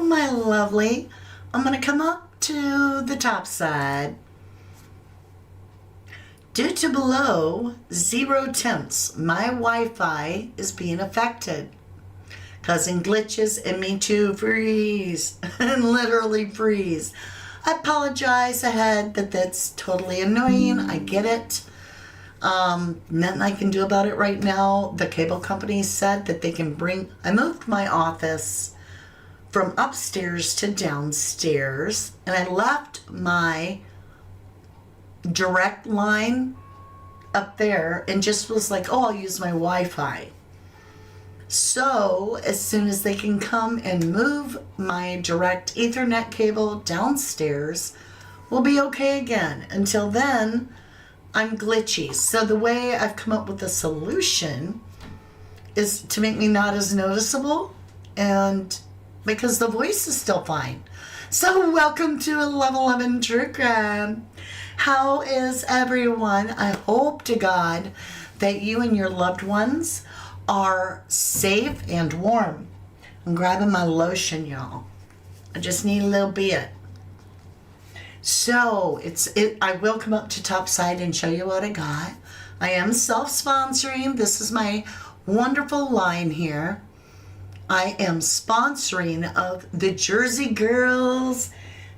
my lovely. I'm going to come up to the top side. Due to below 0 temps, my Wi-Fi is being affected, causing glitches and me to freeze, and literally freeze. I apologize ahead that that's totally annoying. I get it. Nothing I can do about it right now. The cable company said that they can I moved my office from upstairs to downstairs, and I left my direct line up there and just was like, oh, I'll use my Wi-Fi. So as soon as they can come and move my direct Ethernet cable downstairs, we'll be okay again. Until then, I'm glitchy. So the way I've come up with a solution is to make me not as noticeable, and because the voice is still fine. So welcome to a Level 11 True Crime. How is everyone? I hope to God that you and your loved ones are safe and warm. I'm grabbing my lotion, y'all. I just need a little bit. So I will come up to topside and show you what I got. I am self-sponsoring. This is my wonderful line here. I am sponsoring of the Jersey Girls.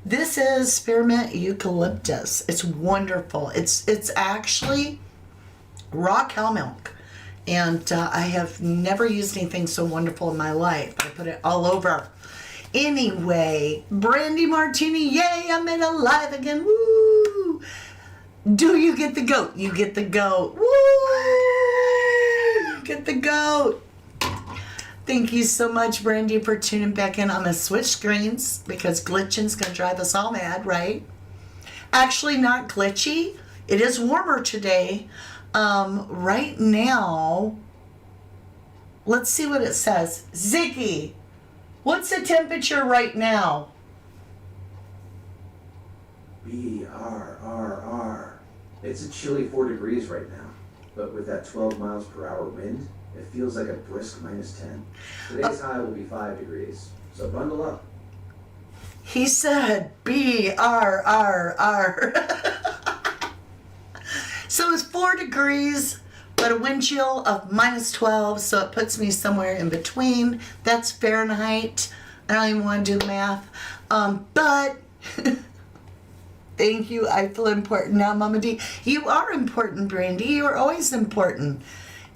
This is spearmint eucalyptus. It's wonderful. It's actually raw cow milk. And I have never used anything so wonderful in my life. I put it all over. Anyway, brandy martini. Yay, I'm in alive again. Woo! Do you get the goat? You get the goat. Woo! You get the goat. Thank you so much, Brandy, for tuning back in. I'm going to switch screens because glitching's going to drive us all mad, right? Actually, not glitchy. It is warmer today. Right now, let's see what it says. Ziggy, what's the temperature right now? BRRR. It's a chilly 4 degrees right now, but with that 12 miles per hour wind, it feels like a brisk -10. Today's high will be 5 degrees, so bundle up. He said BRRR. So it's 4 degrees, but a wind chill of -12, so it puts me somewhere in between. That's Fahrenheit. I don't even want to do the math. But thank you. I feel important now, Mama D. You are important, Brandy. You are always important.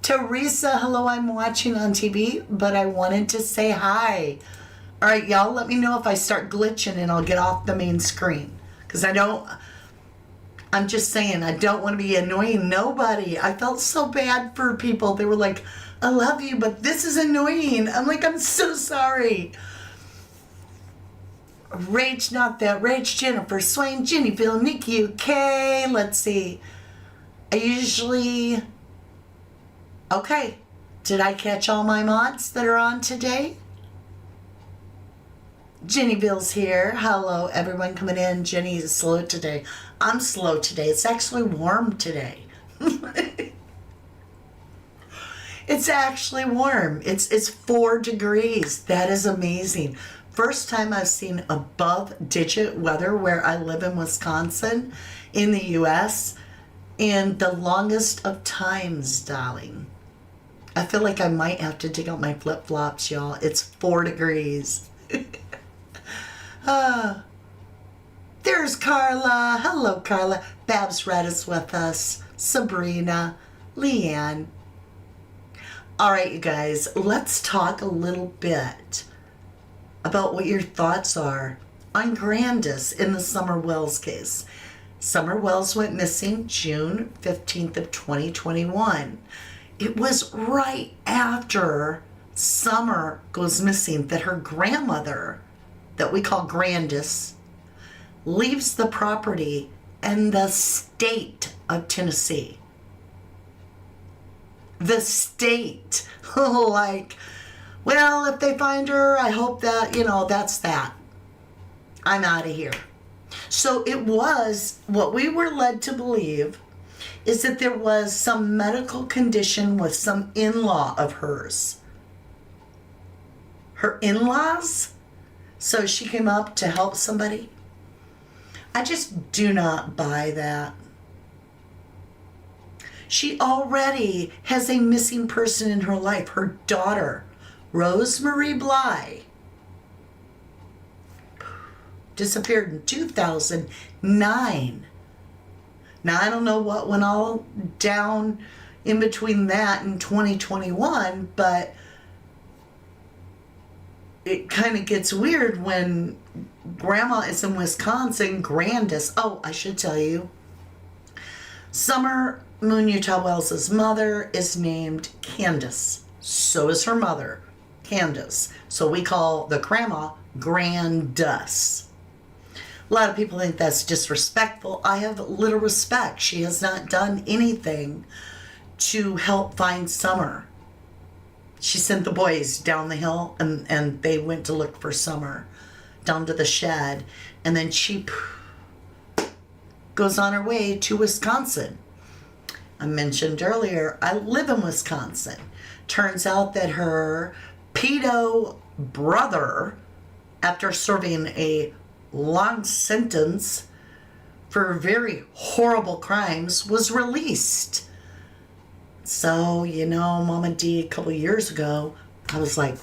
Teresa, hello, I'm watching on TV, but I wanted to say hi. All right, y'all, let me know if I start glitching and I'll get off the main screen. Because I'm just saying, I don't want to be annoying nobody. I felt so bad for people. They were like, I love you, but this is annoying. I'm like, I'm so sorry. Rage, not that. Rage, Jennifer, Swain, Greeneville, Nikki, UK. Let's see. Okay. Did I catch all my mods that are on today? Greeneville's here. Hello, everyone coming in. Jenny is slow today. I'm slow today. It's actually warm today. It's actually warm. It's 4 degrees. That is amazing. First time I've seen above digit weather where I live in Wisconsin in the U.S. in the longest of times, darling. I feel like I might have to dig out my flip-flops, y'all. It's 4 degrees. There's Carla. Hello, Carla. Babs Red is with us. Sabrina. Leanne. All right, you guys. Let's talk a little bit about what your thoughts are on Grandus in the Summer Wells case. Summer Wells went missing June 15th of 2021. It was right after Summer goes missing that her grandmother, that we call Grandus, leaves the property in the state of Tennessee. The state. Like, well, if they find her, I hope that, that's that. I'm out of here. So it was, what we were led to believe is that there was some medical condition with some in-law of hers. Her in-laws? so she came up to help somebody. I just do not buy that. She already has a missing person in her life, her daughter, Rosemary Bly. Disappeared in 2009. Now, I don't know what went all down in between that and 2021, but it kind of gets weird when Grandma is in Wisconsin, Grandus. Oh, I should tell you, Summer Moon Utah Wells' mother is named Candace. So is her mother, Candace. So we call the grandma Grandus. A lot of people think that's disrespectful. I have little respect. She has not done anything to help find Summer. She sent the boys down the hill and they went to look for Summer down to the shed. And then she goes on her way to Wisconsin. I mentioned earlier, I live in Wisconsin. Turns out that her pedo brother, after serving a long sentence for very horrible crimes, was released. So, you know, Mama D, a couple years ago, I was like,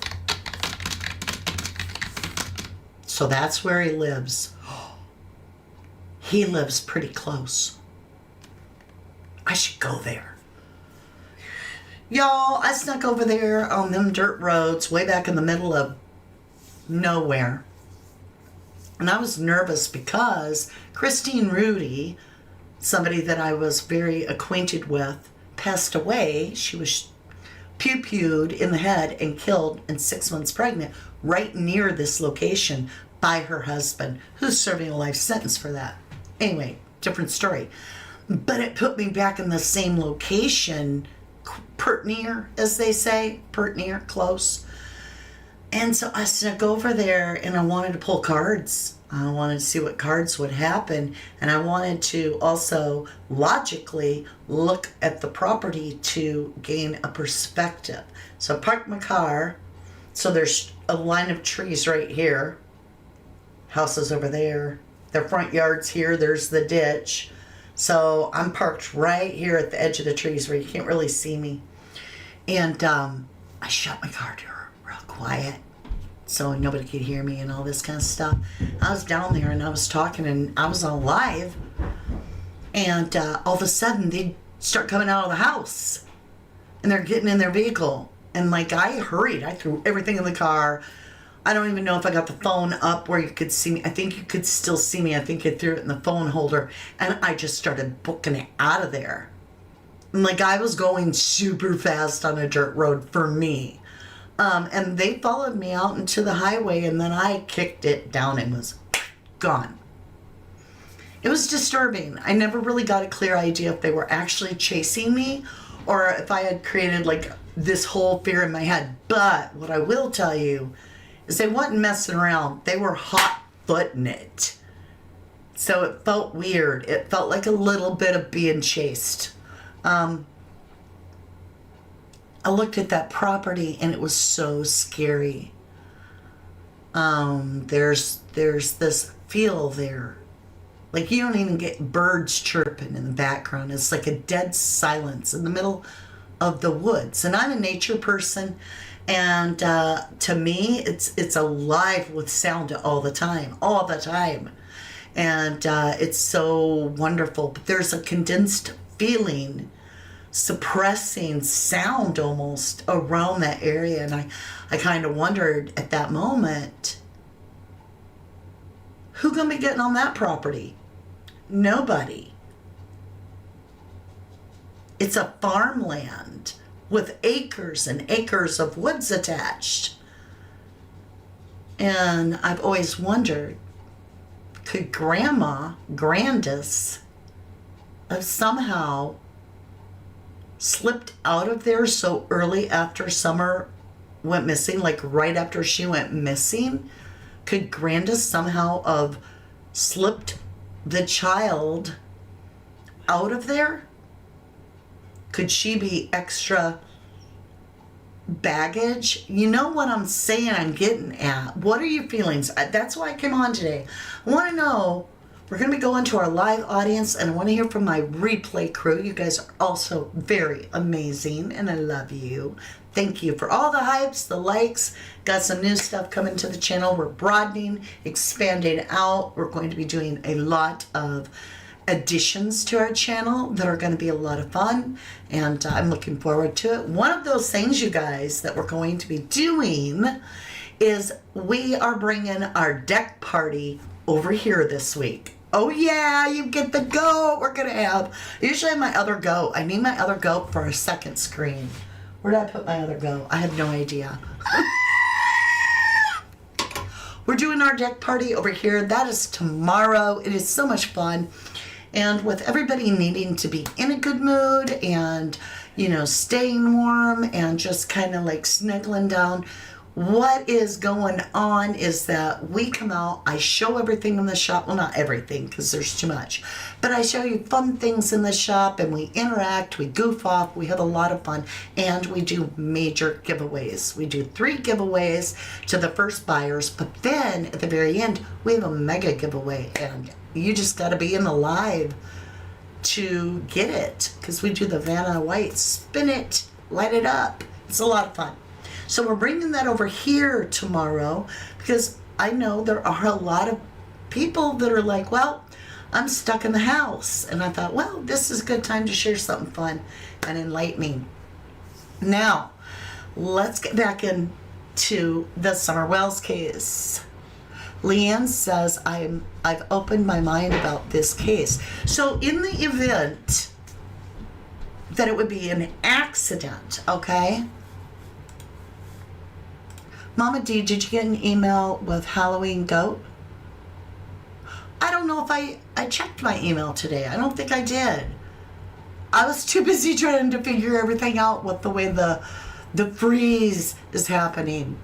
so that's where he lives. He lives pretty close. I should go there. Y'all, I snuck over there on them dirt roads way back in the middle of nowhere. And I was nervous because Christine Rudy, somebody that I was very acquainted with, passed away. She was pew-pewed in the head and killed and 6 months pregnant right near this location by her husband, who's serving a life sentence for that. Anyway, different story. But it put me back in the same location, pert near, as they say, pert near, close. And so I snuck over there and I wanted to pull cards. I wanted to see what cards would happen. And I wanted to also logically look at the property to gain a perspective. So I parked my car. So there's a line of trees right here. Houses over there. Their front yard's here. There's the ditch. So I'm parked right here at the edge of the trees where you can't really see me. And I shut my car door real quiet so nobody could hear me and all this kind of stuff. I was down there and I was talking and I was on live. And all of a sudden they start coming out of the house. And they're getting in their vehicle. And like I hurried. I threw everything in the car. I don't even know if I got the phone up where you could see me. I think you could still see me. I think I threw it in the phone holder. And I just started booking it out of there. And like I was going super fast on a dirt road for me. And they followed me out into the highway. And then I kicked it down and was gone. It was disturbing. I never really got a clear idea if they were actually chasing me or if I had created like this whole fear in my head. But what I will tell you is they wasn't messing around. They were hot-footing it. So it felt weird. It felt like a little bit of being chased. I looked at that property and it was so scary. There's this feel there. Like you don't even get birds chirping in the background. It's like a dead silence in the middle of the woods. And I'm a nature person. And to me, it's alive with sound all the time. And it's so wonderful. But there's a condensed feeling, suppressing sound almost around that area. And I kind of wondered at that moment, who gonna be getting on that property? Nobody. It's a farmland with acres and acres of woods attached. And I've always wondered, could Grandma, Grandus, have somehow slipped out of there so early after Summer went missing, like right after she went missing? Could Grandus somehow have slipped the child out of there? Could she be extra baggage. You know what I'm saying, I'm getting at. What are your feelings? That's why I came on today. I want to know. We're going to be going to our live audience, and I want to hear from my replay crew. You guys are also very amazing, and I love you. Thank you for all the hypes, the likes. Got some new stuff coming to the channel. We're broadening, expanding out. We're going to be doing a lot of additions to our channel that are going to be a lot of fun, and I'm looking forward to it. One of those things, you guys, that we're going to be doing is we are bringing our deck party over here this week. Oh yeah, you get the goat. We're going to have, usually my other goat. I need my other goat for a second screen. Where did I put my other goat? I have no idea. We're doing our deck party over here. That is tomorrow. It is so much fun. And with everybody needing to be in a good mood and, you know, staying warm and just kind of like snuggling down, what is going on is that we come out, I show everything in the shop. Well, not everything because there's too much, but I show you fun things in the shop, and we interact, we goof off, we have a lot of fun, and we do major giveaways. We do 3 giveaways to the first buyers, but then at the very end, we have a mega giveaway, and you just got to be in the live to get it, because we do the Vanna White, spin it, light it up. It's a lot of fun. So we're bringing that over here tomorrow, because I know there are a lot of people that are like, well, I'm stuck in the house. And I thought, well, this is a good time to share something fun and enlightening. Now, let's get back into the Summer Wells case. Leanne says, I've opened my mind about this case. So in the event that it would be an accident, okay? Mama D, did you get an email with Halloween goat? I don't know if I checked my email today. I don't think I did. I was too busy trying to figure everything out with the way the freeze is happening.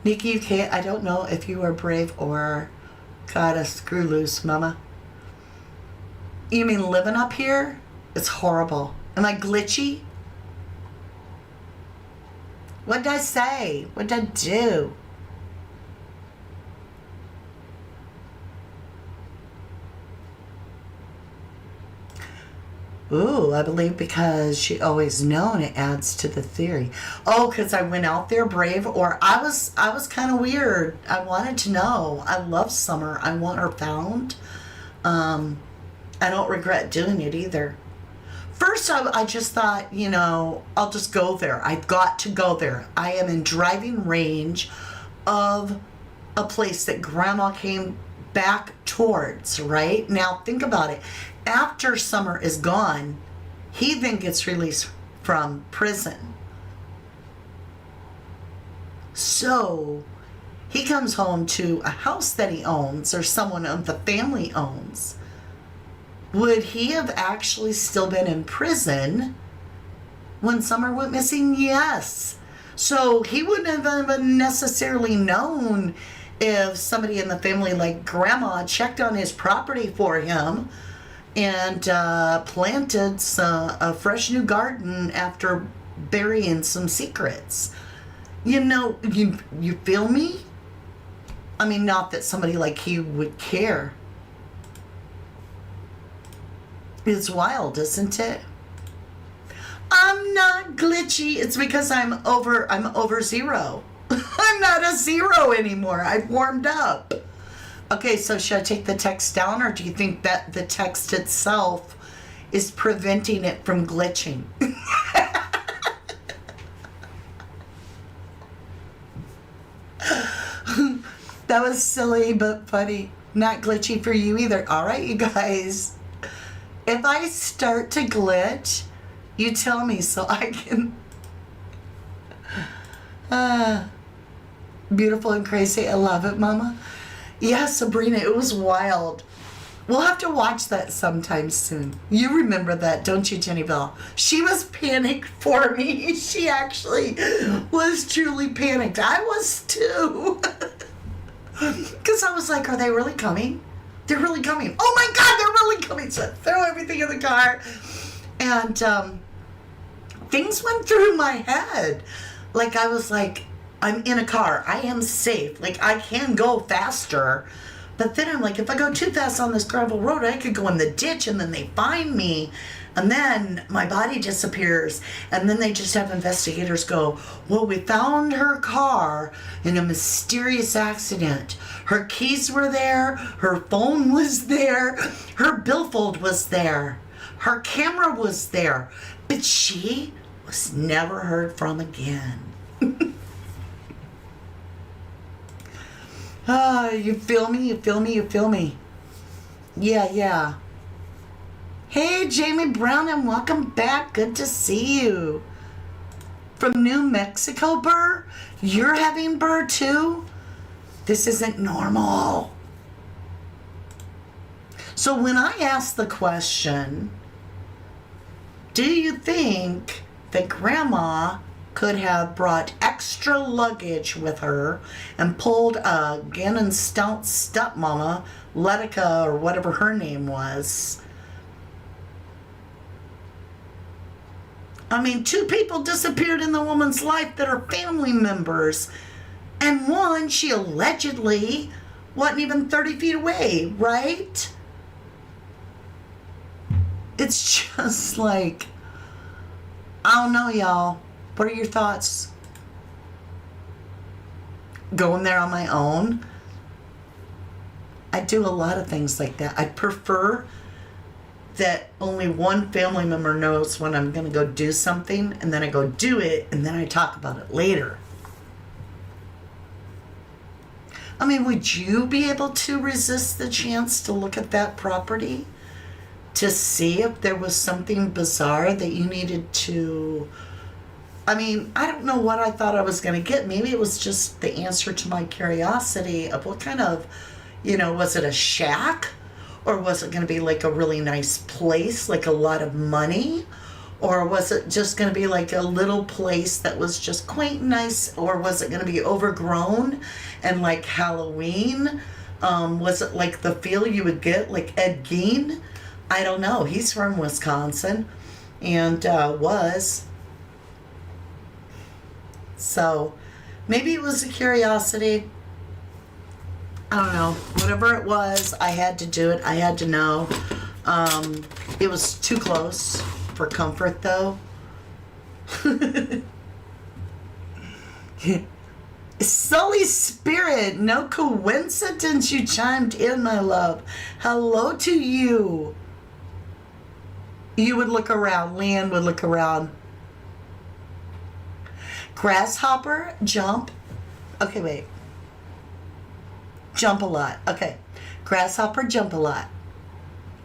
Nikki UK, I don't know if you are brave or got a screw loose, Mama. You mean living up here? It's horrible. Am I glitchy? What did I say? What did I do? Ooh, I believe because she always known, it adds to the theory. Oh, because I went out there brave, or I was kind of weird. I wanted to know. I love Summer. I want her found. I don't regret doing it either. First, I just thought, you know, I'll just go there. I've got to go there. I am in driving range of a place that Grandma came back towards, right? Now, think about it. After Summer is gone, he then gets released from prison. So, he comes home to a house that he owns, or someone of the family owns. Would he have actually still been in prison when Summer went missing? Yes. So he wouldn't have even necessarily known if somebody in the family, like Grandma, checked on his property for him and planted a fresh new garden after burying some secrets. You know, you feel me? I mean, not that somebody like he would care. It's wild, isn't it? I'm not glitchy. It's because I'm over 0. I'm not a 0 anymore. I've warmed up. Okay, so should I take the text down, or do you think that the text itself is preventing it from glitching? That was silly but funny. Not glitchy for you either. All right, you guys. If I start to glitch, you tell me so I can... Beautiful and crazy. I love it, Mama. Yeah, Sabrina, it was wild. We'll have to watch that sometime soon. You remember that, don't you, Greeneville? She was panicked for me. She actually was truly panicked. I was too. Because I was like, are they really coming? They're really coming. Oh my God, they're really coming. So I throw everything in the car. And things went through my head. like, I was like, I'm in a car. I am safe. Like, I can go faster. But then I'm like, if I go too fast on this gravel road, I could go in the ditch and then they find me. And then my body disappears. And then they just have investigators go, well, we found her car in a mysterious accident. Her keys were there. Her phone was there. Her billfold was there. Her camera was there. But she was never heard from again. You feel me? You feel me? You feel me? Yeah. Hey, Jamie Brown, and welcome back. Good to see you. From New Mexico, Burr? You're having Burr too? This isn't normal. So when I asked the question, do you think that Grandma could have brought extra luggage with her and pulled a Gannon Stout stepmama, Letica, or whatever her name was? I mean, 2 people disappeared in the woman's life that are family members. And one, she allegedly wasn't even 30 feet away, right? It's just like, I don't know, y'all. What are your thoughts? Going there on my own? I do a lot of things like that. I prefer that only one family member knows when I'm going to go do something, and then I go do it, and then I talk about it later. I mean, would you be able to resist the chance to look at that property to see if there was something bizarre that you needed to... I mean, I don't know what I thought I was going to get. Maybe it was just the answer to my curiosity of what kind of, was it a shack? Or was it going to be like a really nice place, like a lot of money? Or was it just going to be like a little place that was just quaint and nice? Or was it going to be overgrown and like Halloween? Was it like the feel you would get like Ed Gein? I don't know. He's from Wisconsin and was. So maybe it was a curiosity. I don't know. Whatever it was, I had to do it. I had to know. It was too close for comfort, though. Sully Spirit, no coincidence you chimed in, my love. Hello to you. You would look around. Leanne would look around. Grasshopper, jump. Okay, wait. Jump a lot. Okay. Grasshopper, jump a lot.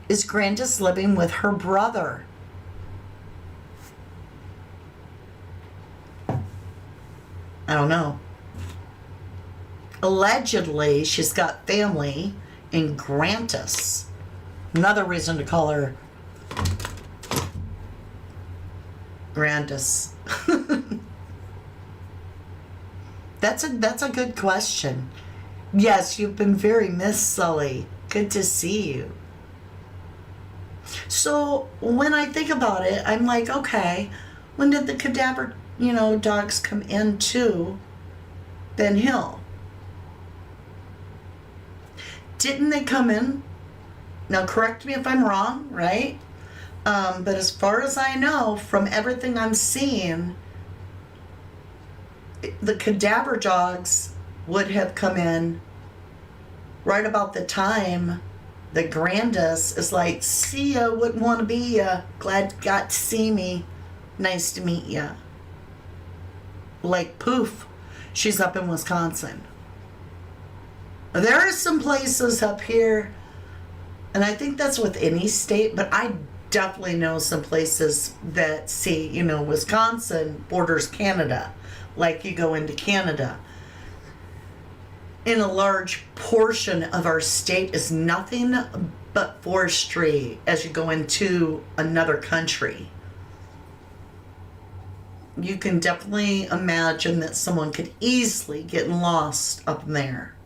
Is Grandus living with her brother? I don't know. Allegedly, she's got family in Grandus. Another reason to call her Grandus. That's a good question. Yes, you've been very missed, Sully. Good to see you. So when I think about it, I'm like, okay, when did the cadaver, dogs come into Ben Hill? Didn't they come in? Now correct me if I'm wrong, right? But as far as I know, from everything I'm seeing, the cadaver dogs would have come in right about the time that Grandus is like, see ya, wouldn't want to be ya, glad you got to see me, nice to meet ya. Like poof, she's up in Wisconsin. There are some places up here, and I think that's with any state, but I definitely know some places that see, Wisconsin borders Canada. Like you go into Canada. In a large portion of our state is nothing but forestry as you go into another country. You can definitely imagine that someone could easily get lost up there.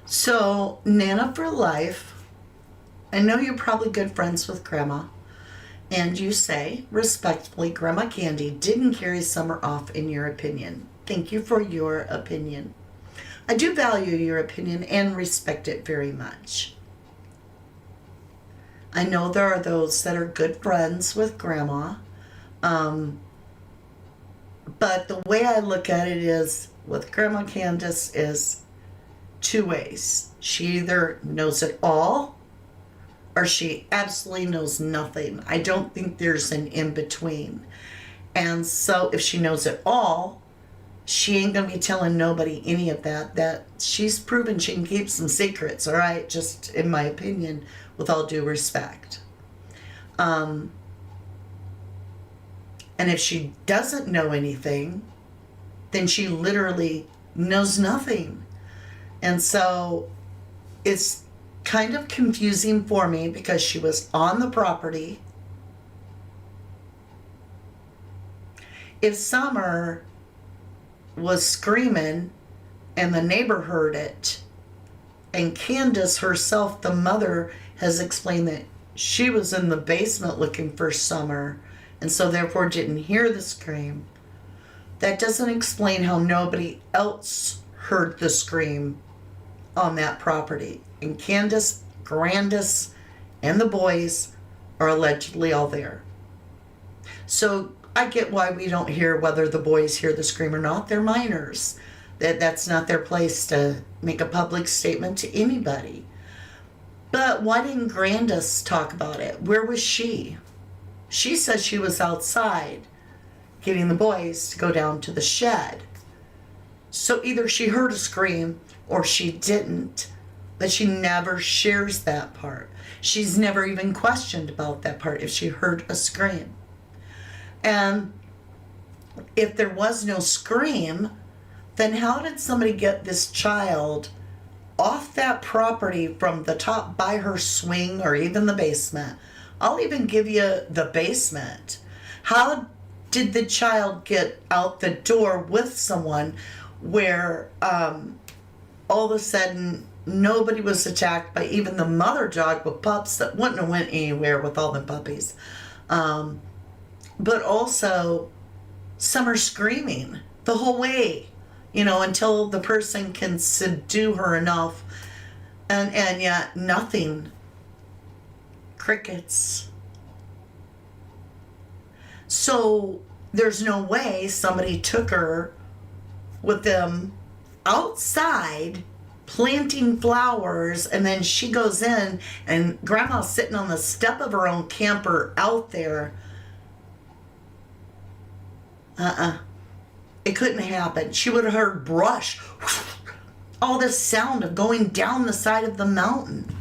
So, Nana for life, I know you're probably good friends with Grandma, and you say, respectfully, Grandma Candy didn't carry Summer off in your opinion. Thank you for your opinion. I do value your opinion and respect it very much. I know there are those that are good friends with Grandma, but the way I look at it is, with Grandma Candace, is two ways. She either knows it all or she absolutely knows nothing. I don't think there's an in-between. And so if she knows it all, she ain't going to be telling nobody any of that. That she's proven she can keep some secrets, all right? Just in my opinion, with all due respect. And if she doesn't know anything, then she literally knows nothing. And so it's kind of confusing for me because she was on the property. If Summer was screaming and the neighbor heard it, and Candace herself, the mother, has explained that she was in the basement looking for Summer and so therefore didn't hear the scream, that doesn't explain how nobody else heard the scream on that property. And Candace, Grandus, and the boys are allegedly all there. So I get why we don't hear whether the boys hear the scream or not. They're minors. That's not their place to make a public statement to anybody. But why didn't Grandus talk about it? Where was she? She says she was outside getting the boys to go down to the shed. So either she heard a scream or she didn't, but she never shares that part. She's never even questioned about that part if she heard a scream. And if there was no scream, then how did somebody get this child off that property from the top by her swing or even the basement? I'll even give you the basement. How did the child get out the door with someone where all of a sudden nobody was attacked by even the mother dog with pups that wouldn't have went anywhere with all the puppies? But also Summer screaming the whole way, until the person can subdue her enough, and yet nothing. Crickets. So there's no way somebody took her with them outside planting flowers, and then she goes in and Grandma's sitting on the step of her own camper out there. It couldn't happen. She would have heard brush, all this sound of going down the side of the mountain.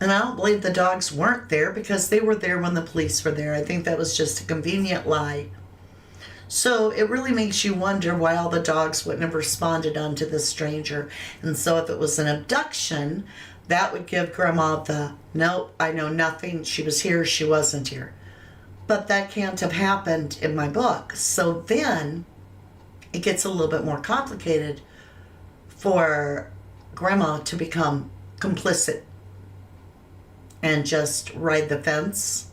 And I don't believe the dogs weren't there because they were there when the police were there. I think that was just a convenient lie. So it really makes you wonder why all the dogs wouldn't have responded onto the stranger. And so if it was an abduction, that would give Grandma the, nope, I know nothing. She was here, she wasn't here. But that can't have happened in my book. So then it gets a little bit more complicated for Grandma to become complicit and just ride the fence.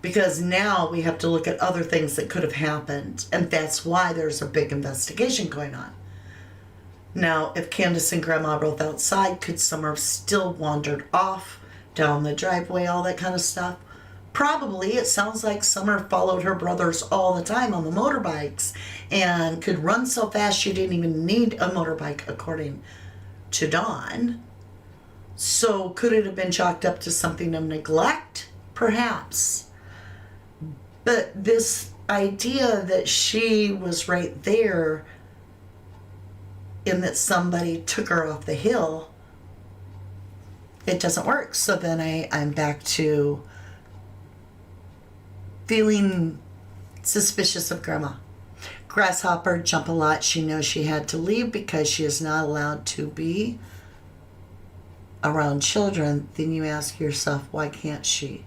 Because now we have to look at other things that could have happened. And that's why there's a big investigation going on. Now, if Candace and Grandma were both outside, could Summer have still wandered off down the driveway, all that kind of stuff? Probably. It sounds like Summer followed her brothers all the time on the motorbikes and could run so fast she didn't even need a motorbike, according to Dawn. So could it have been chalked up to something of neglect? Perhaps. But this idea that she was right there and that somebody took her off the hill, it doesn't work. So then I'm back to feeling suspicious of Grandma. Grasshopper, jump a lot. She knows she had to leave because she is not allowed to be around children. Then you ask yourself, why can't she?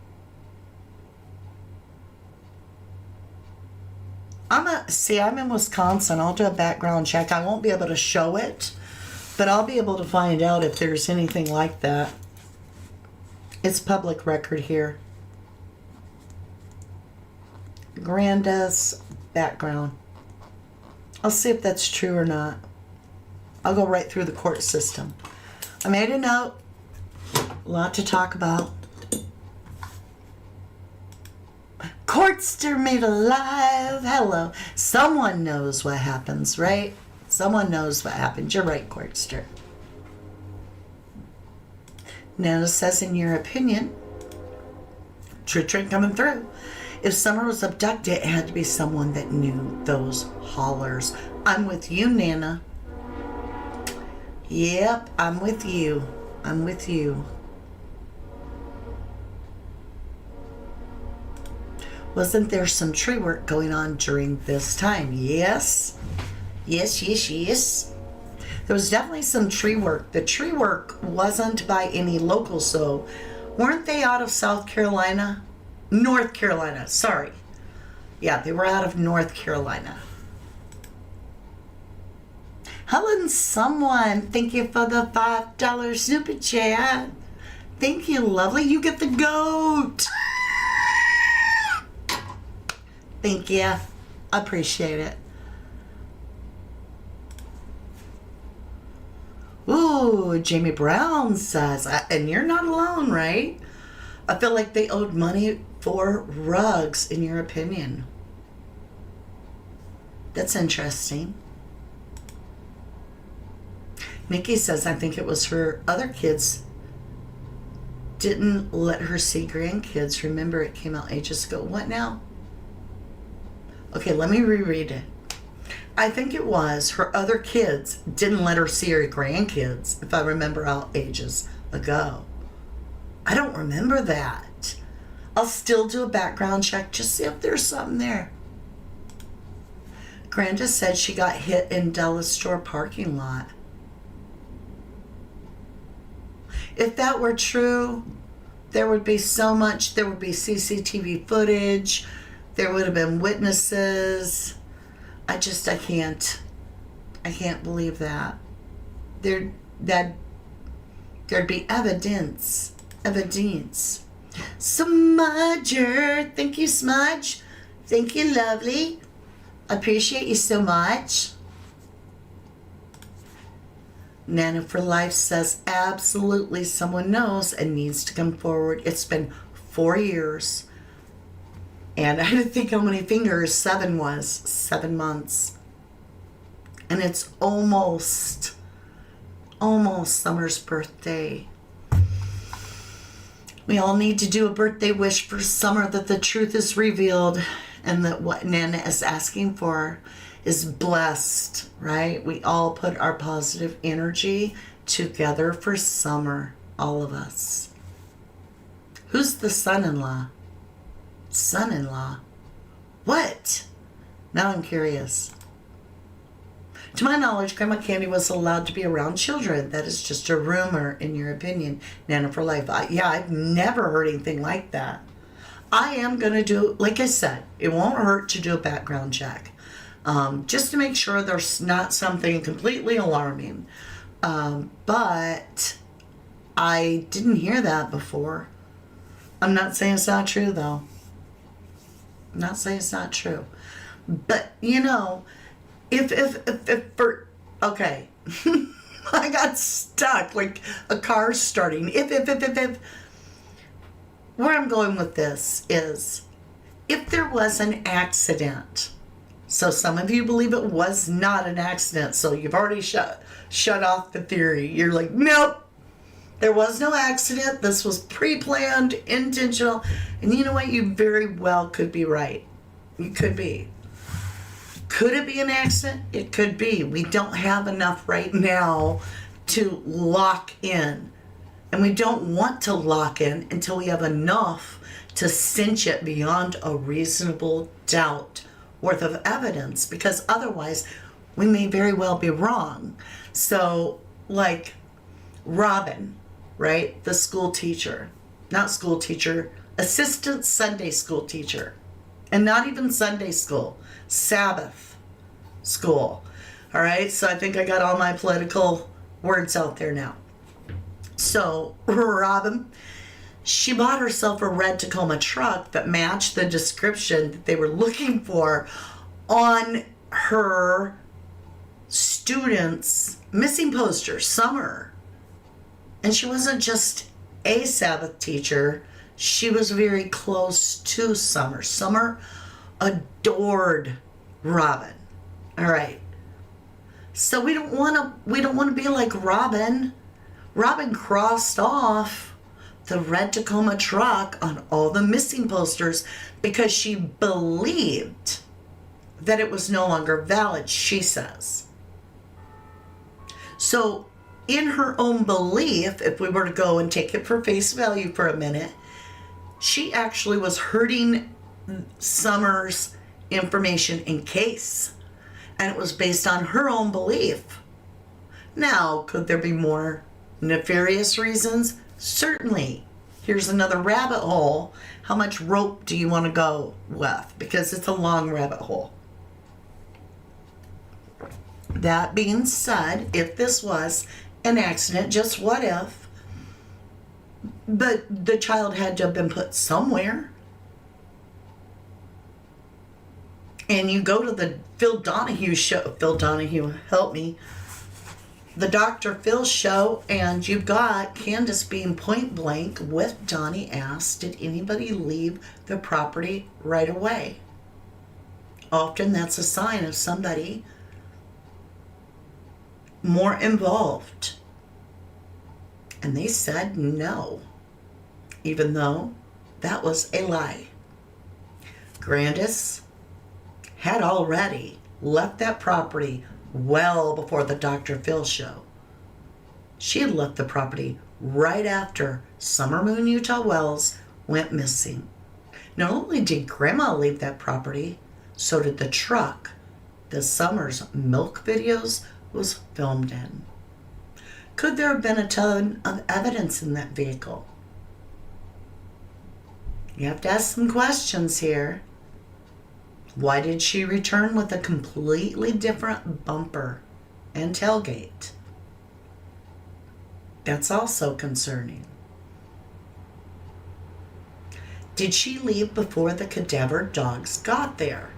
I'm in Wisconsin. I'll do a background check. I won't be able to show it, But I'll be able to find out if there's anything like that. It's public record here. Grandus background. I'll see if that's true or not. I'll go right through the court system. I made a note. A lot to talk about. Courtster made alive. Hello. Someone knows what happens, right? Someone knows what happens. You're right, Courtster. Nana says, in your opinion, true trick coming through. If Summer was abducted, it had to be someone that knew those hollers. I'm with you, Nana. Yep, I'm with you. I'm with you. Wasn't there some tree work going on during this time? Yes. Yes. There was definitely some tree work. The tree work wasn't by any locals, so weren't they out of South Carolina? North Carolina, sorry. Yeah, they were out of North Carolina. Helen, someone, thank you for the $5 super chat. Thank you, lovely. You get the goat. Thank you. I appreciate it. Ooh, Jamie Brown says, and you're not alone, right? I feel like they owed money for rugs, in your opinion. That's interesting. Nikki says, I think it was her other kids didn't let her see grandkids. Remember, it came out ages ago. What now? Okay, let me reread it. I think it was her other kids didn't let her see her grandkids, if I remember out ages ago. I don't remember that. I'll still do a background check, just see if there's something there. Grandus said she got hit in Della's store parking lot. If that were true, there would be so much. There would be CCTV footage. There would have been witnesses. I can't believe that. There'd be evidence. Smudger, thank you, Smudge. Thank you, lovely. Appreciate you so much. Nana for Life says, absolutely someone knows and needs to come forward. It's been 4 years. And I had to think how many fingers 7 was. 7 months. And it's almost Summer's birthday. We all need to do a birthday wish for Summer that the truth is revealed and that what Nana is asking for is blessed, right? We all put our positive energy together for Summer, all of us. Who's the son-in-law? Son-in-law? What? Now I'm curious. To my knowledge, Grandma Candy was allowed to be around children. That is just a rumor, in your opinion, Nana for Life. I've never heard anything like that. I am going to do, like I said, it won't hurt to do a background check. Just to make sure there's not something completely alarming. But I didn't hear that before. I'm not saying it's not true, though. I'm not saying it's not true. But, you know, okay. I got stuck like a car starting. If where I'm going with this is, if there was an accident, so some of you believe it was not an accident, so you've already shut off the theory. You're like, nope, there was no accident. This was pre-planned, intentional. And you know what? You very well could be right. You could be. Could it be an accident? It could be. We don't have enough right now to lock in. And we don't want to lock in until we have enough to cinch it beyond a reasonable doubt worth of evidence, because otherwise we may very well be wrong. So, like Robin, right? The school teacher, not school teacher, assistant Sunday school teacher, and not even Sunday school, Sabbath school. All right, so I think I got all my political Word's out there now. So Robin, she bought herself a red Tacoma truck that matched the description that they were looking for on her students' missing poster, Summer. And she wasn't just a Sabbath teacher. She was very close to Summer. Summer adored Robin. All right. So we don't want to be like Robin. Robin crossed off the red Tacoma truck on all the missing posters because she believed that it was no longer valid, she says. So in her own belief, if we were to go and take it for face value for a minute, she actually was hurting Summer's information in case. And it was based on her own belief. Now, could there be more nefarious reasons? Certainly. Here's another rabbit hole. How much rope do you want to go with? Because it's a long rabbit hole. That being said, if this was an accident, just what if? But the child had to have been put somewhere. And you go to the Phil Donahue show. Phil Donahue, help me. The Dr. Phil show, and you've got Candace being point blank with Donnie asked, did anybody leave the property right away? Often that's a sign of somebody more involved. And they said no, even though that was a lie. Grandus had already left that property well before the Dr. Phil show. She had left the property right after Summer Moon Utah Wells went missing. Not only did Grandma leave that property, so did the truck that Summer's milk videos was filmed in. Could there have been a ton of evidence in that vehicle? You have to ask some questions here. Why did she return with a completely different bumper and tailgate? That's also concerning. Did she leave before the cadavered dogs got there?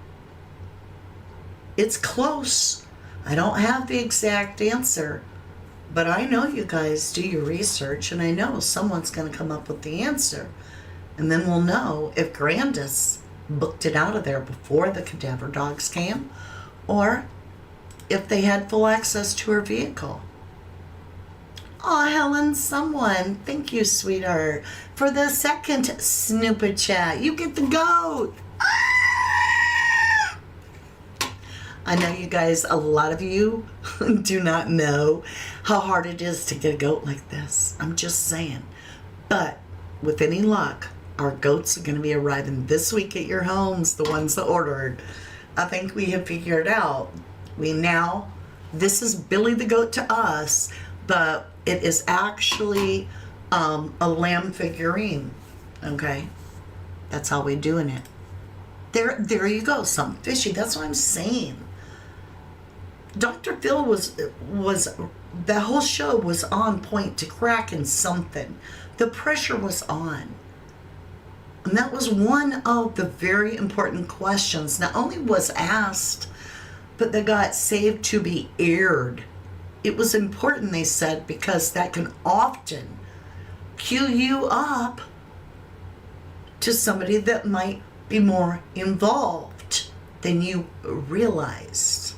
It's close. I don't have the exact answer, but I know you guys do your research, and I know someone's going to come up with the answer. And then we'll know if Grandus booked it out of there before the cadaver dogs came, or if they had full access to her vehicle. Oh, Helen, someone, thank you, sweetheart, for the second snoopid chat. You get the goat. Ah! I know you guys, a lot of you do not know how hard it is to get a goat like this. I'm just saying. But with any luck, our goats are going to be arriving this week at your homes, the ones that ordered. I think we have figured out. This is Billy the Goat to us, but it is actually a lamb figurine. Okay? That's how we're doing it. There you go, something fishy. That's what I'm saying. Dr. Phil was the whole show was on point to cracking something. The pressure was on. And that was one of the very important questions. Not only was asked, but that got saved to be aired. It was important, they said, because that can often cue you up to somebody that might be more involved than you realized.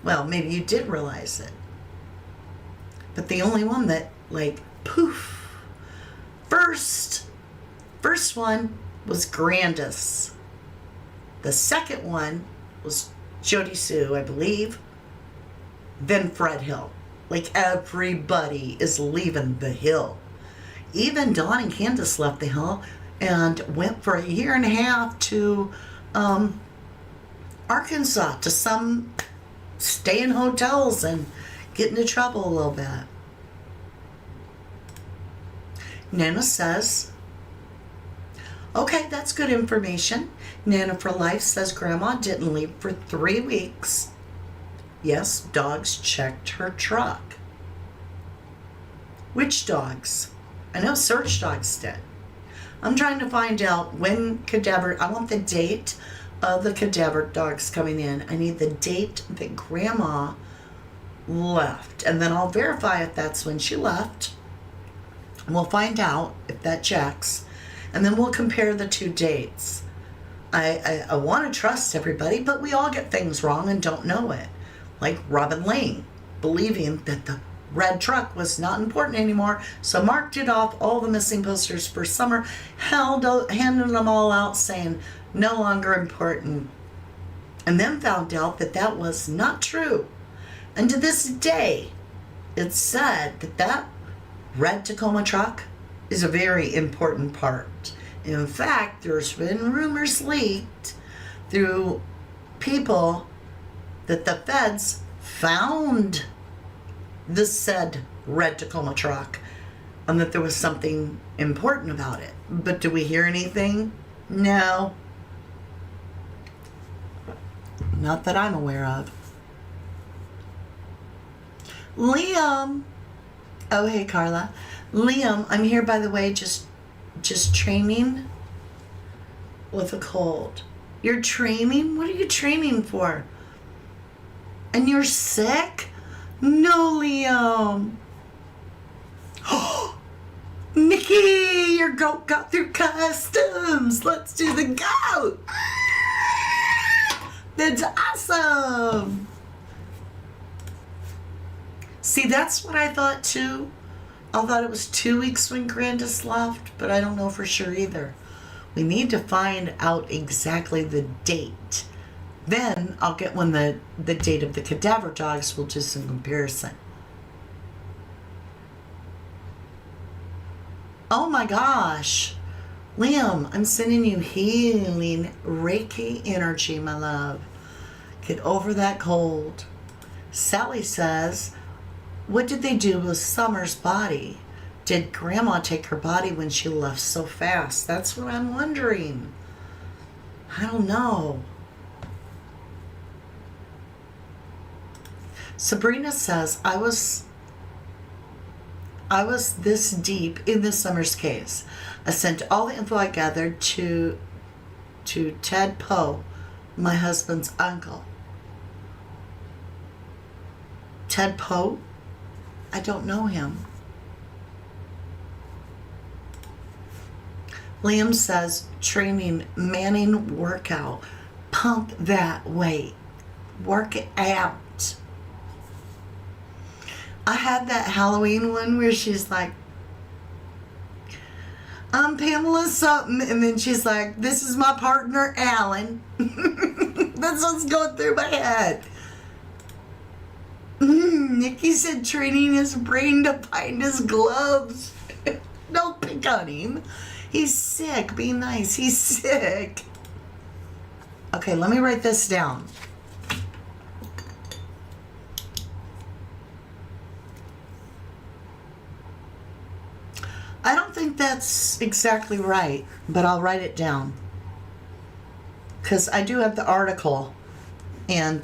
Well, maybe you did realize it. But the only one that, poof. First one was Grandus. The second one was Jody Sue, I believe. Then Fred Hill. Everybody is leaving the hill. Even Dawn and Candace left the hill and went for a year and a half to Arkansas to some stay in hotels and get into trouble a little bit. Nana says, okay, that's good information. Nana for Life says Grandma didn't leave for 3 weeks. Yes, dogs checked her truck. Which dogs? I know search dogs did. I'm trying to find out when cadaver, I want the date of the cadaver dogs coming in. I need the date that Grandma left. And then I'll verify if that's when she left. We'll find out if that checks. And then we'll compare the two dates. I want to trust everybody, but we all get things wrong and don't know it. Like Robin Lane, believing that the red truck was not important anymore, so marked it off all the missing posters for summer, handed them all out saying, no longer important. And then found out that that was not true. And to this day, it's said that that red Tacoma truck is a very important part. In fact, there's been rumors leaked through people that the feds found the said red Tacoma truck and that there was something important about it. But do we hear anything? No. Not that I'm aware of. Liam. Oh, hey, Carla. Liam, I'm here, by the way, just training with a cold. You're training? What are you training for? And you're sick? No, Liam. Nikki, your goat got through customs. Let's do the goat. That's awesome. See, that's what I thought too. I thought it was 2 weeks when Grandus left, but I don't know for sure either. We need to find out exactly the date. Then I'll get when the date of the cadaver dogs. We'll do some comparison. Oh my gosh. Liam, I'm sending you healing Reiki energy, my love. Get over that cold. Sally says, what did they do with Summer's body? Did Grandma take her body when she left so fast? That's what I'm wondering. I don't know. Sabrina says, I was this deep in this Summer's case. I sent all the info I gathered to Ted Poe, my husband's uncle. Ted Poe? I don't know him. Liam says, training, Manning workout. Pump that weight. Work it out. I had that Halloween one where she's like, I'm Pamela something, and then she's like, this is my partner, Alan. That's what's going through my head. Nikki said training his brain to find his gloves. Don't pick on him. He's sick. Be nice. He's sick. Okay, let me write this down. I don't think that's exactly right, but I'll write it down. Because I do have the article, and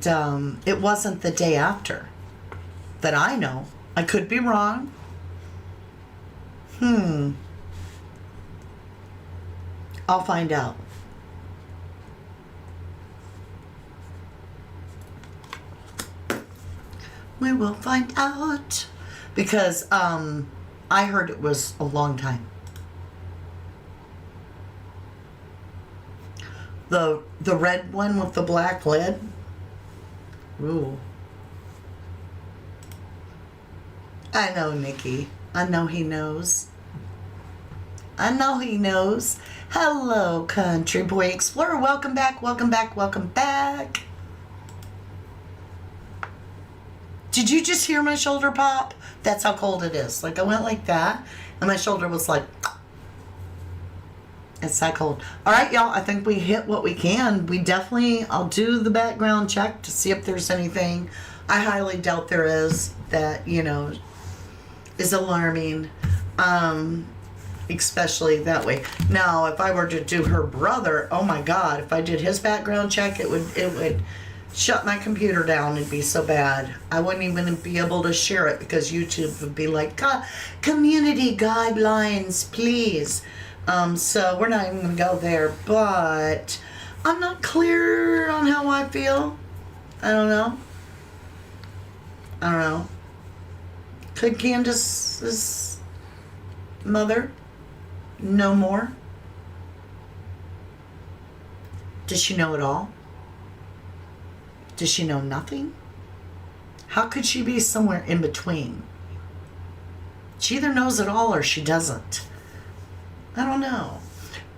it wasn't the day after that I know. I could be wrong. I'll find out. We will find out. Because I heard it was a long time. The red one with the black lid. Ooh. I know, Nikki. I know he knows. I know he knows. Hello, Country Boy Explorer. Welcome back, welcome back, welcome back. Did you just hear my shoulder pop? That's how cold it is. Like, I went like that, and my shoulder was like, it's that cold. All right, y'all, I think we hit what we can. I'll do the background check to see if there's anything. I highly doubt there is that, is alarming, especially that way. Now, if I were to do her brother, oh my God, if I did his background check, it would shut my computer down. It'd be so bad. I wouldn't even be able to share it because YouTube would be like, community guidelines, please. So we're not even going to go there, but I'm not clear on how I feel. I don't know. Could Candace's mother know more? Does she know it all? Does she know nothing? How could she be somewhere in between? She either knows it all or she doesn't. I don't know.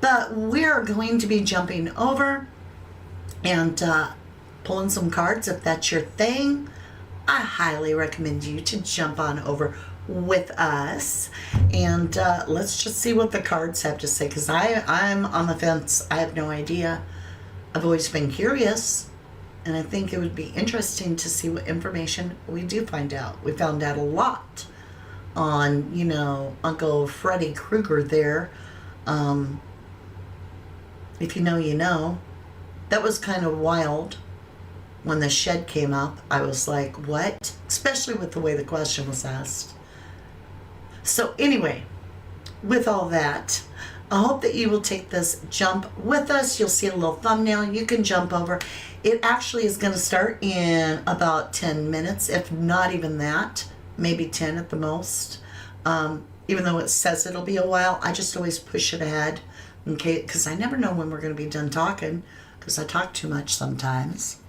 But we're going to be jumping over and pulling some cards if that's your thing. I highly recommend you to jump on over with us and let's just see what the cards have to say, because I'm on the fence. I have no idea. I've always been curious, and I think it would be interesting to see what information we do find out. We found out a lot on, Uncle Freddy Krueger there. If you know, you know. That was kind of wild. When the shed came up, I was like, what? Especially with the way the question was asked. So anyway, with all that, I hope that you will take this jump with us. You'll see a little thumbnail. You can jump over. It actually is going to start in about 10 minutes, if not even that, maybe 10 at the most. Even though it says it'll be a while, I just always push it ahead, okay? Because I never know when we're going to be done talking, because I talk too much sometimes.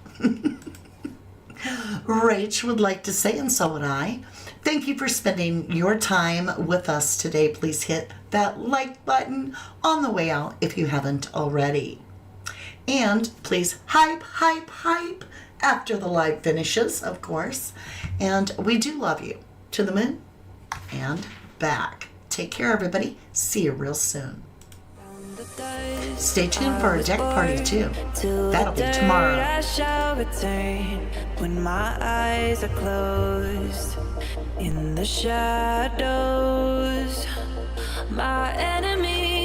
Rach would like to say, and so would I, thank you for spending your time with us today. Please hit that like button on the way out if you haven't already. And please hype after the live finishes, of course. And we do love you. To the moon and back. Take care, everybody. See you real soon. Stay tuned for our deck party too. That'll be tomorrow. I shall return when my eyes are closed. In the shadows, my enemy